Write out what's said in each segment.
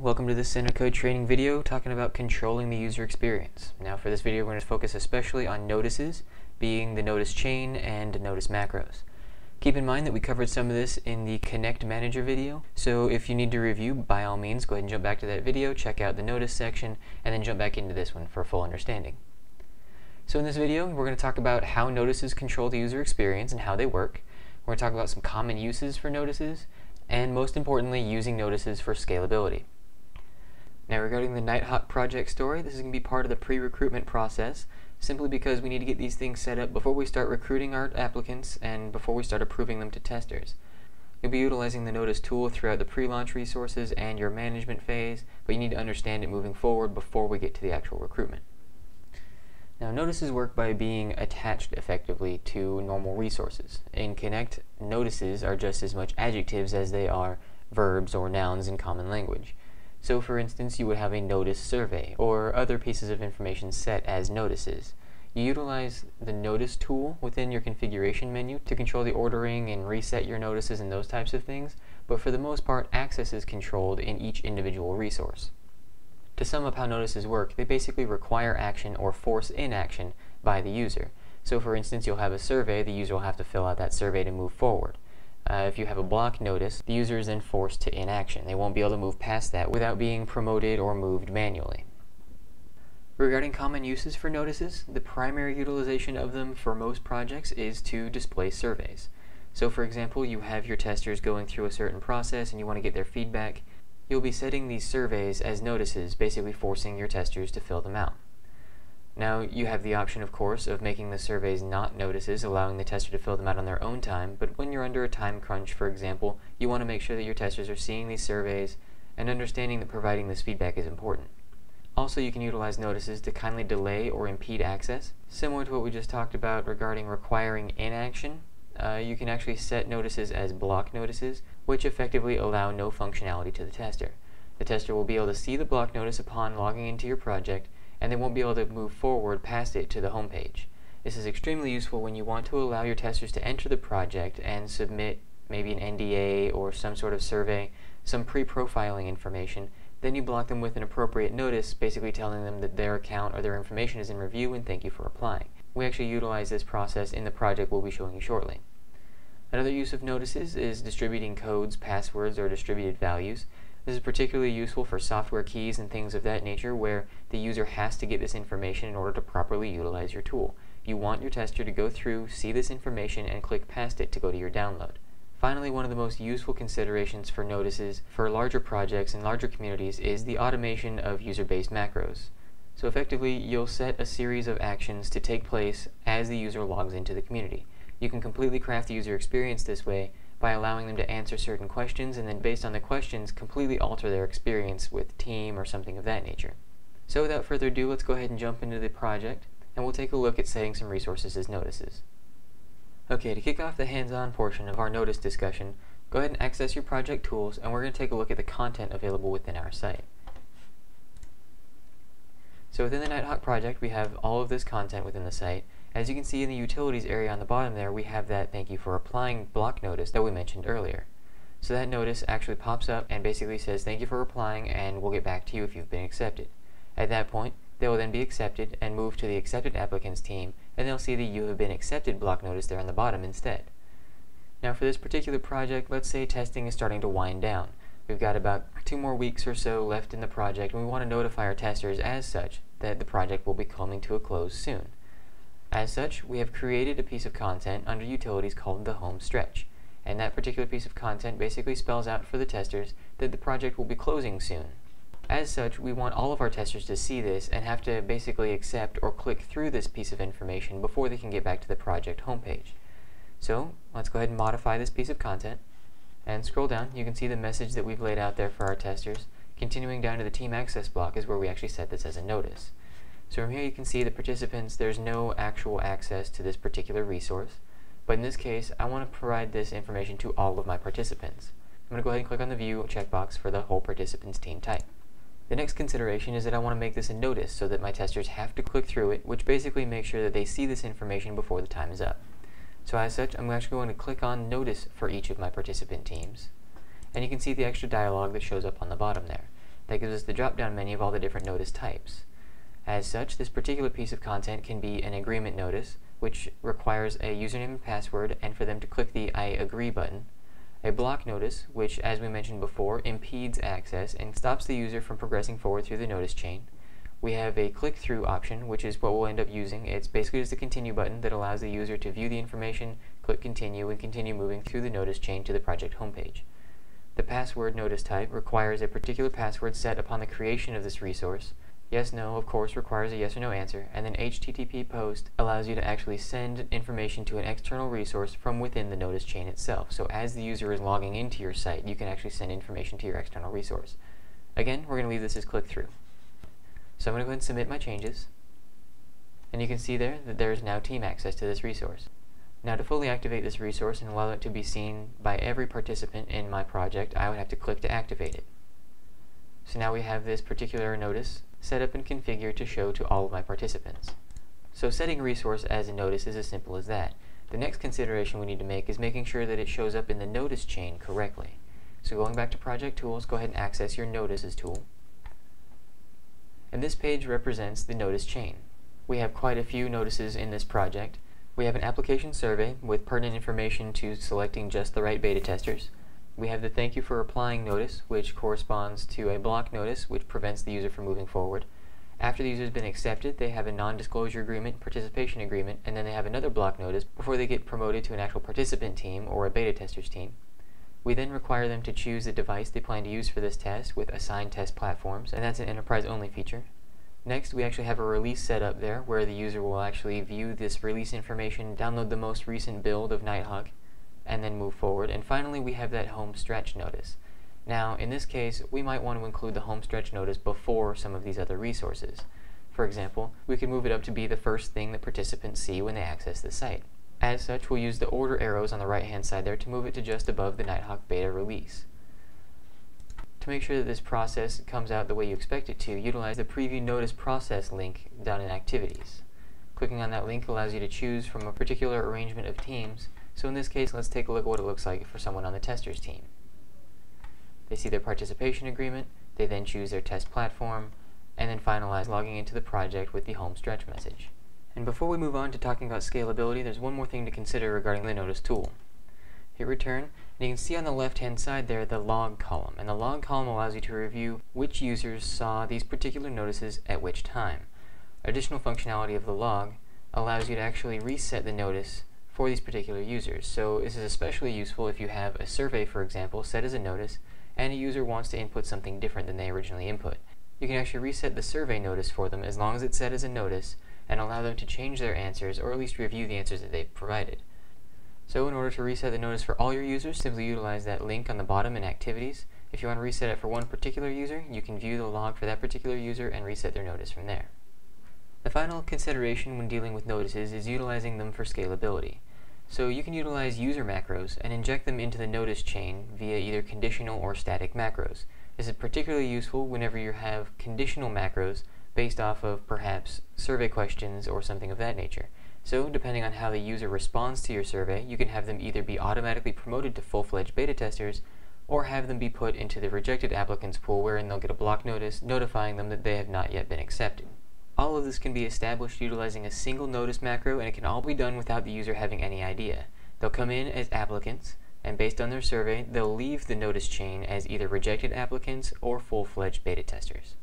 welcome to this CenterCode training video talking about controlling the user experience. Now for this video we're going to focus especially on notices, being the notice chain and notice macros. Keep in mind that we covered some of this in the Connect Manager video, so if you need to review, by all means go ahead and jump back to that video, check out the notice section, and then jump back into this one for full understanding. So in this video we're going to talk about how notices control the user experience and how they work. We're going to talk about some common uses for notices, and most importantly, using notices for scalability. Now regarding the Nighthawk project story, this is going to be part of the pre-recruitment process, simply because we need to get these things set up before we start recruiting our applicants and before we start approving them to testers. You'll be utilizing the Notice tool throughout the pre-launch resources and your management phase, but you need to understand it moving forward before we get to the actual recruitment. Now notices work by being attached effectively to normal resources. In Connect, notices are just as much adjectives as they are verbs or nouns in common language. So for instance, you would have a notice survey or other pieces of information set as notices. You utilize the Notice tool within your configuration menu to control the ordering and reset your notices and those types of things, but for the most part, access is controlled in each individual resource. To sum up how notices work, they basically require action or force inaction by the user. So for instance, you'll have a survey, the user will have to fill out that survey to move forward. If you have a block notice, the user is then forced to inaction. They won't be able to move past that without being promoted or moved manually. Regarding common uses for notices, the primary utilization of them for most projects is to display surveys. So for example, you have your testers going through a certain process and you want to get their feedback. You'll be setting these surveys as notices, basically forcing your testers to fill them out. Now, you have the option, of course, of making the surveys not notices, allowing the tester to fill them out on their own time, but when you're under a time crunch, for example, you want to make sure that your testers are seeing these surveys and understanding that providing this feedback is important. Also, you can utilize notices to kindly delay or impede access. Similar to what we just talked about regarding requiring inaction, you can actually set notices as block notices, which effectively allow no functionality to the tester. The tester will be able to see the block notice upon logging into your project, and they won't be able to move forward past it to the home page. This is extremely useful when you want to allow your testers to enter the project and submit maybe an NDA or some sort of survey, some pre-profiling information. Then you block them with an appropriate notice, basically telling them that their account or their information is in review and thank you for applying. We actually utilize this process in the project we'll be showing you shortly. Another use of notices is distributing codes, passwords, or distributed values. This is particularly useful for software keys and things of that nature where the user has to get this information in order to properly utilize your tool. You want your tester to go through, see this information, and click past it to go to your download. Finally, one of the most useful considerations for notices for larger projects and larger communities is the automation of user-based macros. So effectively, you'll set a series of actions to take place as the user logs into the community. You can completely craft the user experience this way by allowing them to answer certain questions and then based on the questions completely alter their experience with team or something of that nature. So without further ado, let's go ahead and jump into the project and we'll take a look at setting some resources as notices. Okay, to kick off the hands-on portion of our notice discussion, go ahead and access your project tools and we're going to take a look at the content available within our site. So within the Nighthawk project, we have all of this content within the site. As you can see in the utilities area on the bottom there, we have that thank you for applying block notice that we mentioned earlier. So that notice actually pops up and basically says thank you for applying and we'll get back to you if you've been accepted. At that point, they will then be accepted and move to the accepted applicants team, and they'll see the you have been accepted block notice there on the bottom instead. Now for this particular project, let's say testing is starting to wind down. We've got about 2 more weeks or so left in the project and we want to notify our testers as such that the project will be coming to a close soon. As such, we have created a piece of content under utilities called the home stretch, and that particular piece of content basically spells out for the testers that the project will be closing soon. As such, we want all of our testers to see this and have to basically accept or click through this piece of information before they can get back to the project homepage. So let's go ahead and modify this piece of content and scroll down. You can see the message that we've laid out there for our testers. Continuing down to the team access block is where we actually set this as a notice. So from here you can see the participants, there's no actual access to this particular resource, but in this case I want to provide this information to all of my participants. I'm going to go ahead and click on the view checkbox for the whole participants team type. The next consideration is that I want to make this a notice so that my testers have to click through it, which basically makes sure that they see this information before the time is up. So as such, I'm actually going to click on notice for each of my participant teams, and you can see the extra dialog that shows up on the bottom there. that gives us the drop-down menu of all the different notice types. As such, this particular piece of content can be an agreement notice, which requires a username and password and for them to click the I agree button. A block notice, which, as we mentioned before, impedes access and stops the user from progressing forward through the notice chain. We have a click-through option, which is what we'll end up using. It's basically just a continue button that allows the user to view the information, click continue, and continue moving through the notice chain to the project homepage. The password notice type requires a particular password set upon the creation of this resource. Yes, no, of course, requires a yes or no answer, and then HTTP post allows you to actually send information to an external resource from within the notice chain itself. So as the user is logging into your site, you can actually send information to your external resource. Again, we're going to leave this as click-through. So I'm going to go ahead and submit my changes, and you can see there that there is now team access to this resource. Now to fully activate this resource and allow it to be seen by every participant in my project, I would have to click to activate it. So now we have this particular notice set up and configured to show to all of my participants. So setting a resource as a notice is as simple as that. The next consideration we need to make is making sure that it shows up in the notice chain correctly. So going back to Project Tools, go ahead and access your Notices tool. And this page represents the notice chain. We have quite a few notices in this project. We have an application survey with pertinent information to selecting just the right beta testers. We have the thank you for applying notice, which corresponds to a block notice, which prevents the user from moving forward. After the user has been accepted, they have a non-disclosure agreement, participation agreement, and then they have another block notice before they get promoted to an actual participant team or a beta testers team. We then require them to choose the device they plan to use for this test with assigned test platforms, and that's an enterprise-only feature. Next, we actually have a release set up there where the user will actually view this release information, download the most recent build of Nighthawk, and then move forward. And finally, we have that home stretch notice. Now, in this case, we might want to include the home stretch notice before some of these other resources. For example, we could move it up to be the first thing that participants see when they access the site. As such, we'll use the order arrows on the right-hand side there to move it to just above the Nighthawk beta release. To make sure that this process comes out the way you expect it to, utilize the Preview Notice Process link down in Activities. Clicking on that link allows you to choose from a particular arrangement of teams. So in this case, let's take a look at what it looks like for someone on the testers team. They see their participation agreement, they then choose their test platform, and then finalize logging into the project with the home stretch message. And before we move on to talking about scalability, there's one more thing to consider regarding the Notice tool. Hit return, and you can see on the left-hand side there the log column, and the log column allows you to review which users saw these particular notices at which time. Additional functionality of the log allows you to actually reset the notice for these particular users. So this is especially useful if you have a survey, for example, set as a notice, and a user wants to input something different than they originally input. You can actually reset the survey notice for them as long as it's set as a notice and allow them to change their answers or at least review the answers that they've provided. So in order to reset the notice for all your users, simply utilize that link on the bottom in Activities. If you want to reset it for one particular user, you can view the log for that particular user and reset their notice from there. The final consideration when dealing with notices is utilizing them for scalability. So you can utilize user macros and inject them into the notice chain via either conditional or static macros. This is particularly useful whenever you have conditional macros based off of perhaps survey questions or something of that nature. So depending on how the user responds to your survey, you can have them either be automatically promoted to full-fledged beta testers or have them be put into the rejected applicants pool wherein they'll get a block notice notifying them that they have not yet been accepted. All of this can be established utilizing a single notice macro, and it can all be done without the user having any idea. They'll come in as applicants, and based on their survey, they'll leave the notice chain as either rejected applicants or full-fledged beta testers.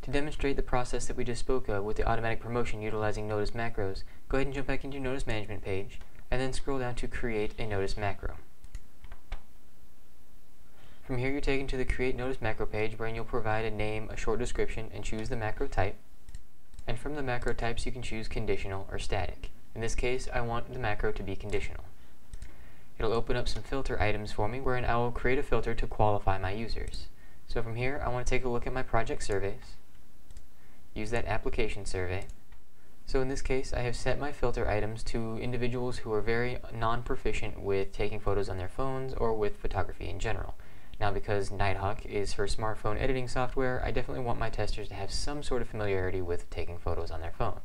To demonstrate the process that we just spoke of with the automatic promotion utilizing notice macros, go ahead and jump back into your Notice Management page, and then scroll down to Create a Notice Macro. From here, you're taken to the Create Notice Macro page, wherein you'll provide a name, a short description, and choose the macro type. And from the macro types, you can choose conditional or static. In this case, I want the macro to be conditional. It'll open up some filter items for me, wherein I will create a filter to qualify my users. So from here, I want to take a look at my project surveys, use that application survey. So in this case, I have set my filter items to individuals who are very non-proficient with taking photos on their phones or with photography in general. Now, because Nighthawk is for smartphone editing software, I definitely want my testers to have some sort of familiarity with taking photos on their phone.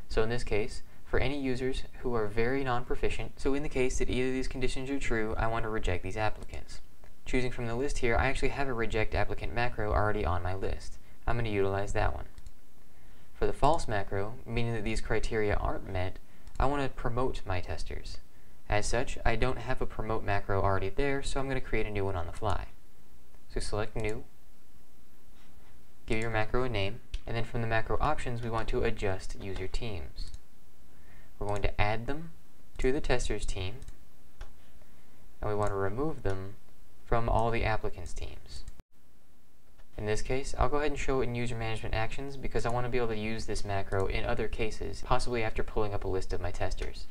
So in this case, for any users who are very non-proficient, so in the case that either of these conditions are true, I want to reject these applicants. choosing from the list here, I actually have a reject applicant macro already on my list. I'm going to utilize that one. For the false macro, meaning that these criteria aren't met, I want to promote my testers. As such, I don't have a promote macro already there, so I'm going to create a new one on the fly. So select new, give your macro a name, and then from the macro options we want to adjust user teams. We're going to add them to the testers team, and we want to remove them from all the applicants teams. In this case, I'll go ahead and show it in user management actions because I want to be able to use this macro in other cases, possibly after pulling up a list of my testers.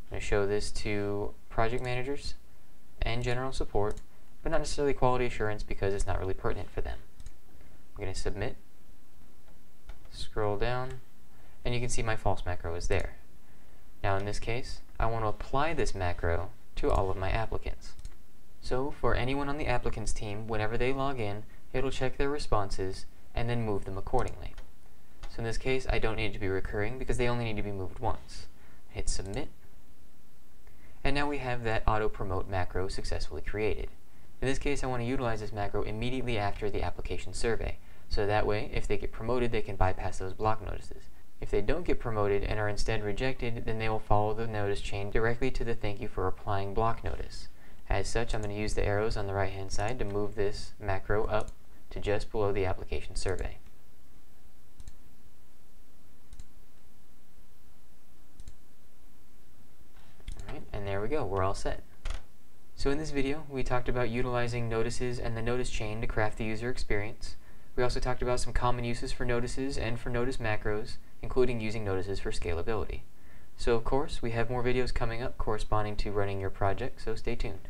I'm going to show this to project managers and general support, but not necessarily quality assurance because it's not really pertinent for them. I'm going to submit, scroll down, and you can see my false macro is there. Now in this case, I want to apply this macro to all of my applicants. So for anyone on the applicants team, whenever they log in, it'll check their responses and then move them accordingly. So in this case, I don't need it to be recurring because they only need to be moved once. Hit submit, and now we have that auto promote macro successfully created. In this case, I want to utilize this macro immediately after the application survey, so that way, if they get promoted, they can bypass those block notices. If they don't get promoted and are instead rejected, then they will follow the notice chain directly to the thank you for applying block notice. As such, I'm going to use the arrows on the right hand side to move this macro up to just below the application survey. Alright, and there we go, we're all set. So in this video, we talked about utilizing notices and the notice chain to craft the user experience. We also talked about some common uses for notices and for notice macros, including using notices for scalability. So of course, we have more videos coming up corresponding to running your project, so stay tuned.